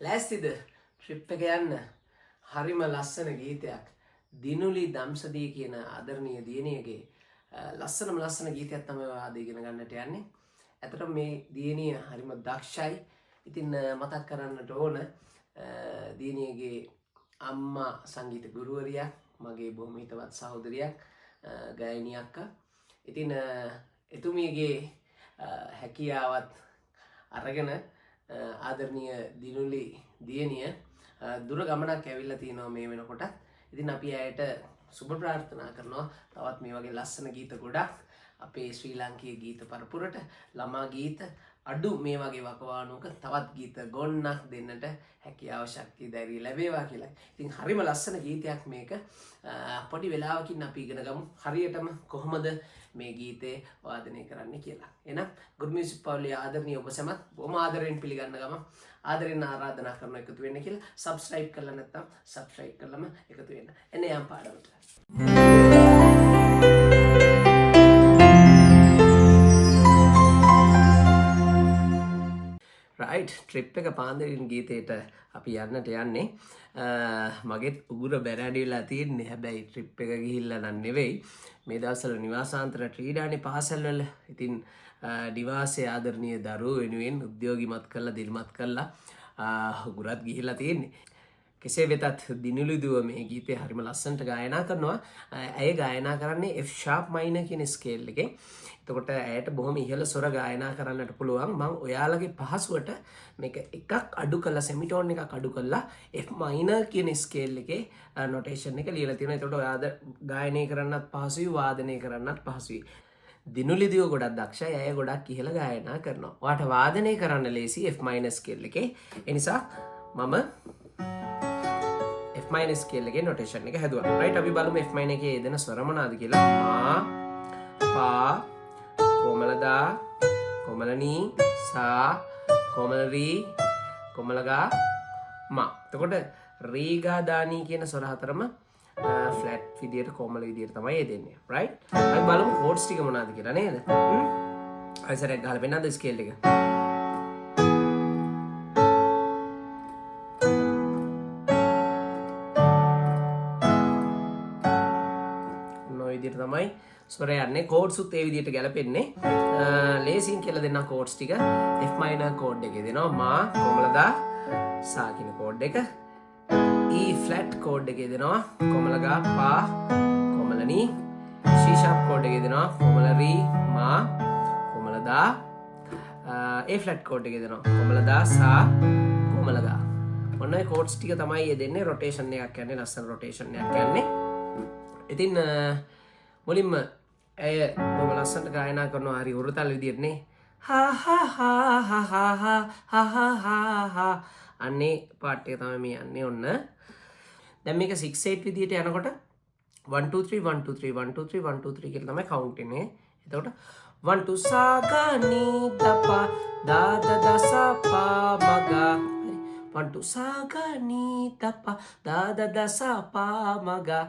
ලෑස්තිද trip එක යන්න? හරිම ලස්සන ගීතයක්. දිනුලි දම්සදී කියන ආදරණීය දියණියගේ ලස්සන ගීතයක් තමයි ආද ඉගෙන ගන්නට යන්නේ. ඇත්තටම මේ දියණිය හරිම දක්ෂයි. ඉතින් මතක් කරන්නට ඕන දියණියගේ අම්මා සංගීත ගුරුවරියක්, මගේ බොහොම හිතවත් සහෝදරියක්, ගායනී අක්කා. ඉතින් එතුමියගේ හැකියාවත් අරගෙන ආදරණීය දිනුලි දියණිය දුර ගමනක් ඇවිල්ලා තිනවා මේ වෙනකොට. ඉතින් අපි ඇයට සුබ ප්‍රාර්ථනා කරනවා තවත් මේ වගේ ලස්සන ගීත ගොඩක් අපේ ශ්‍රී ලාංකීය ගීත පරපුරට, ළමා ගීත අඩු මේ වගේ වකවානුවක තවත් ගීත ගොන්නක් දෙන්නට හැකියාව ශක්තිය ධෛර්යය ලැබේවා කියලා. ඉතින් හරිම ලස්සන ගීතයක් මේක. පොඩි වෙලාවකින් අපි ඉගෙන ගමු හරියටම කොහොමද මේ ගීතේ වාදනය කරන්න කියලා. එහෙනම් Good Music පවුලේ ආදරණීය ඔබ සැමත් බොහොම ආදරෙන් පිළිගන්න ගම ආදරෙන් ආරාධනා කරනවා එකතු වෙන්න කියලා. subscribe කරලා නැත්නම් subscribe කරලම එකතු වෙන්න. එන්න යම් පාඩමට. රයිට්, ට්‍රිප් එක පාන්දරින් ගීතයට අපි යන්නට යන්නේ. මගෙත් උගුර බැරෑඩි වෙලා තියෙන්නේ. හැබැයි ට්‍රිප් එක ගිහිල්ලා නම් නෙවෙයි. මේ දවස්වල නිවාසාන්තර ක්‍රීඩානේ පාසල්වල. ඉතින් නිවාසයේ ආදරණීය දරුවෝ වෙනුවෙන් උද්‍යෝගිමත් කරලා දිල්මත් කරලා උගුරත් ගිහිල්ලා තියෙන්නේ. කෙසේ වෙතත් දිනුලි දුව මේ ගීතේ හරිම ලස්සනට ගායනා කරනවා. ඇය ගායනා කරන්නේ F sharp minor කියන ස්කේල් එකේ. එතකොට ඇයට බොහොම ඉහළ ස්වර ගායනා කරන්නට පුළුවන්. මම ඔයාලගේ පහසුවට මේක එකක් අඩු කරලා සෙමිටෝන් එකක් අඩු කරලා F minor කියන ස්කේල් එකේ නොටේෂන් එක ලියලා තියෙනවා. එතකොට ඔයාද ගායනය කරන්නත් පහසුයි, වාදනය කරන්නත් පහසුයි. දිනුලි දිව ගොඩක් දක්ෂයි. ඇය ගොඩක් ඉහළ ගායනා කරනවා. ඔයාට වාදනය කරන්න ලේසි F minor ස්කේල් එකේ. ඒ නිසා මම F minor ස්කේල් එකේ නොටේෂන් එක හැදුවා. රයිට්, අපි බලමු F minor එකේ යෙදෙන ස්වර මොනවාද කියලා. මා, පා, කොමලදා, කොමලනී, සා, කොමලරී, කොමලගා, මා. එතකොට රීගා දානී කියන ස්වර හතරම ෆ්ලැට් විදියට කොමල විදියට තමයි යෙදෙන්නේ. රයිට්, අපි බලමු කෝඩ්ස් ටික මොනවාද කියලා නේද? අයිසරයක් ගහලා පෙන්නන්නද ස්කේල් එක? තමයි ස්වරය යන්නේ. කෝඩ්ස් උත් ඒ විදිහට ගැලපෙන්නේ. ලේසියෙන් කියලා දෙන්න කෝඩ්ස් ටික. F minor කෝඩ් එකේ දෙනවා මා, කොමලදා, සා කියන කෝඩ් එක. E flat කෝඩ් එකේ දෙනවා කොමලගා, පා, කොමලනී. C sharp කෝඩ් එකේ දෙනවා කොමලරී, මා, කොමලදා. A flat කෝඩ් එකේ දෙනවා කොමලදා, සා, කොමලගා. ඔන්න ඔය කෝඩ්ස් ටික තමයි දෙන්නේ. රොටේෂන් එකක් යන්නේ, ලස්සන රොටේෂන් එකක් යන්නේ. ඉතින් මුලින්ම ඇය බොහොම ලස්සනට ගායනා කරනවා හරි උරතල් විදියට නේ. හා හා හා හා හා හා හා හා හා අන්නේ පාට් එක තමයි මේ යන්නේ. ඔන්න දැන් මේක 6/8 විදියට යනකොට 1 2 3 1 2 3 1 2 3 1 2 3 කියලා තමයි කවුන්ට් එන්නේ. එතකොට 1 2 සා ගා නී දපා දා ද ද සා පා මගා 1 2 සා ගා නී දපා දා ද ද සා පා මගා.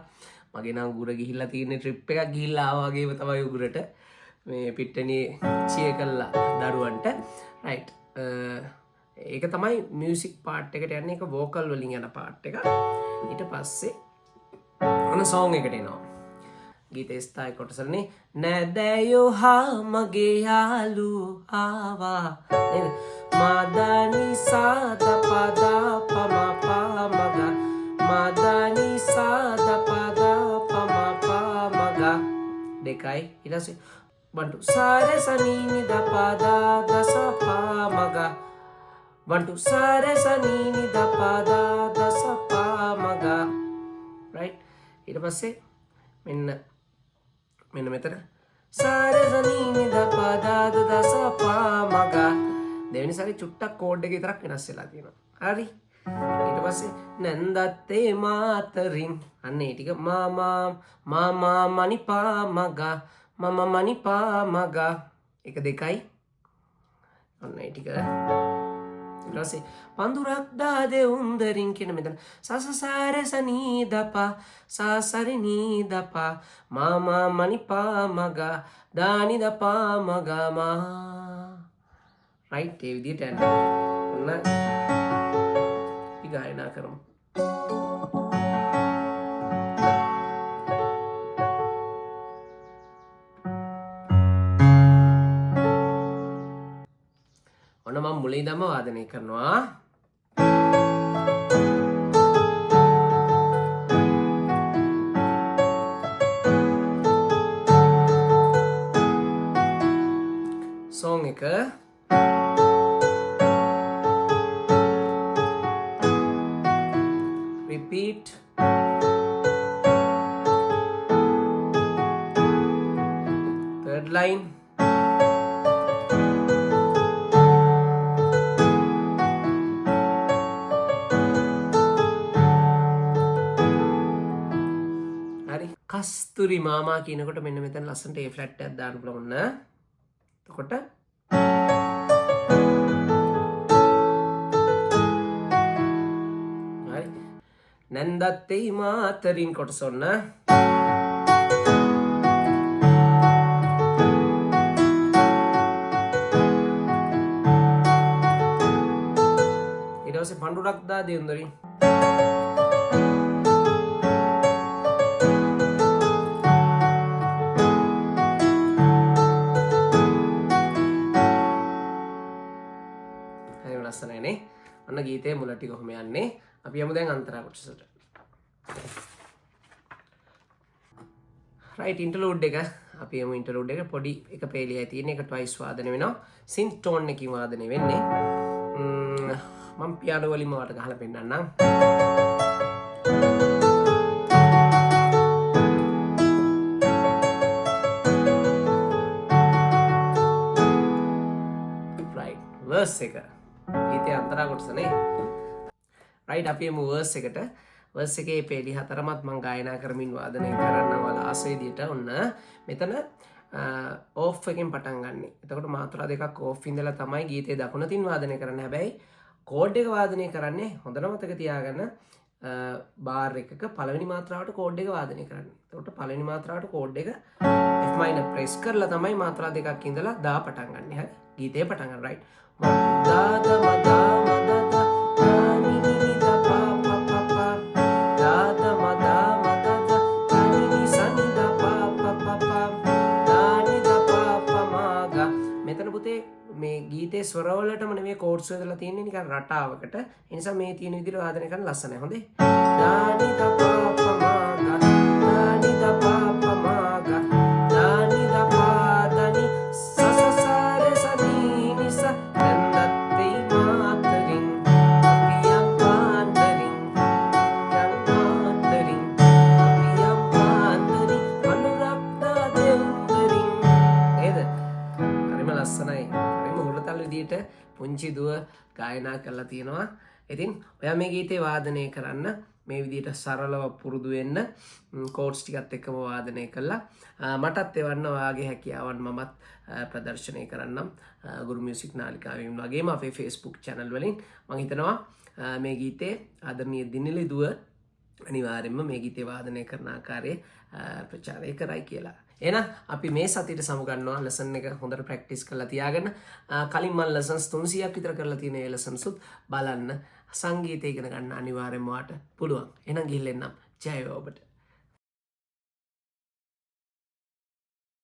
මගේ නම් උගුර ගිහිල්ලා තියෙන ට්‍රිප් එකක් ගිහිල්ලා ආවා වගේම තමයි උගුරට මේ පිට්ටනිය චිය කළා දරුවන්ට. රයිට්, ඒක තමයි මියුසික් පාර්ට් එකට යන්නේ. ඒක වෝකල් වලින් යන පාර්ට් එක. ඊට පස්සේ ඔන්න සෝං එකට එනවා. ගීතේ ස්ථායි කොටසනේ නැදයෝ හා මගේ යාළුවෝ ආවා නේද? මාදානි සාද පදා පම පා මග මාදානි සාද දෙකයි. ඊට පස්සේ 1 2 සාරේ සනීනි දපදා දස පා මග 1 2 සාරේ සනීනි දපදා දස පා මග. රයිට්, ඊට පස්සේ මෙන්න මෙතන සාරේ සනීනි දපදා දස පා මග. දෙවෙනි සැරේ චුට්ටක් කෝඩ් එක විතරක් වෙනස් වෙලා තියෙනවා. හරි, ඊට පස්සේ නැන්දත්තේ මාතරින් අන්න ඒ ටික මාමා මනිපා මගා මම මනිපා මගා. එක දෙකයි. ඔන්න ඒ ටික. ඊට පස්සේ පඳුරක් දාදේ උන්දරින් කියන මෙතන සසසාරේ සනී දපා සාසරි නී දපා මාමා මනිපා මගා දානි දපා මගා මා. රයිට්, ඒ විදිහට යනවා. ඔන්න ගායනා කරමු. ඔන්න මම මුලින්දම වාදනය කරනවා. song එක repeat third line හරි කස්තුරි මාමා කියනකොට මෙන්න මෙතන ලස්සනට A flat එකක් දාන්න පුළුවන් න. එතකොට හරි නැන්දත්තේ මාතරින් කොටස ඔන්න ඊට පස්සේ පඳුරක් දා දෙන්දරින් ලස්සනයිනේ. ඔන්න ගීතේ මුල ටික කොහොම යන්නේ. අපි යමු දැන් අන්තරා කොටසට. right interlude එක අපි යමු interlude එක පොඩි එක පේලියයි තියෙන එක twice වාදනය වෙනවා. synth tone එකකින් වාදනය වෙන්නේ. මම පියානෝ වලින්ම වට ගහලා පෙන්නන්නම්. right verse එක ගීතේ අන්තරා කොටසනේ. right අපි යමු verse එකට. verse එකේ පේලි හතරමත් මම ගායනා කරමින් වාදනය කරනවා ලාස් විදියට. ඔන්න මෙතන off එකෙන් පටන් ගන්නෙ. එතකොට මාත්‍රා දෙකක් off ඉඳලා තමයි ගීතේ දකුණ තින් වාදනය කරන්නේ. හැබැයි කෝඩ් එක වාදනය කරන්නේ හොඳට මතක තියාගන්න බාර් එකක පළවෙනි මාත්‍රාවට කෝඩ් එක වාදනය කරන්නේ. එතකොට පළවෙනි මාත්‍රාවට කෝඩ් එක F minor press කරලා තමයි මාත්‍රා දෙකක් ඉඳලා දා පටන් ගන්න. හරි ගීතේ පටන් ගන්න. right දාද මදා මදද දානි නිනි දා පා පා පා පා දාද මදා මදද දානි නි සනි දා පා පා පා පා දානි දා පා පා මාගා. මෙතන පුතේ මේ ගීතේ ස්වරවලටම නෙමෙයි කෝඩ්ස් වලලා තියෙන්නේ නිකන් රටාවකට. ඒ නිසා මේ තියෙන විදිහට වාදනය කරන්න ලස්සනයි. හොඳේ දානි දා පා පා මාගා දානි දා පා පා මාගා දානි දා පා දානි පුංචි දුව ගායනා කරලා තියෙනවා. ඉතින් ඔයා මේ ගීතේ වාදනය කරන්න මේ විදිහට සරලව පුරුදු වෙන්න කෝඩ්ස් ටිකත් එක්කම වාදනය කළා. මටත් එවන්න ඔයාගේ හැකියාවන් මමත් ප්‍රදර්ශනය කරන්නම් ගුරු මියුසික් නාලිකාවෙන් වගේම අපේ Facebook channel වලින්. මම හිතනවා මේ ගීතේ ආදරණීය දිනිලි දුව අනිවාර්යයෙන්ම මේ ගීතේ වාදනය කරන ආකාරය ප්‍රචාරය කරයි කියලා. එහෙනම් අපි මේ සතියට සමුගන්නවා. ලෙසන් එක හොඳට ප්‍රැක්ටිස් කරලා තියාගන්න. කලින් මම ලෙසන්ස් 300ක් විතර කරලා තියෙන ඒ ලෙසන්ස් උත් බලන්න. සංගීතය ඉගෙන ගන්න අනිවාර්යයෙන්ම වාට පුළුවන්. එහෙනම් ගිහින් එන්නම්. ජය වේවා ඔබට.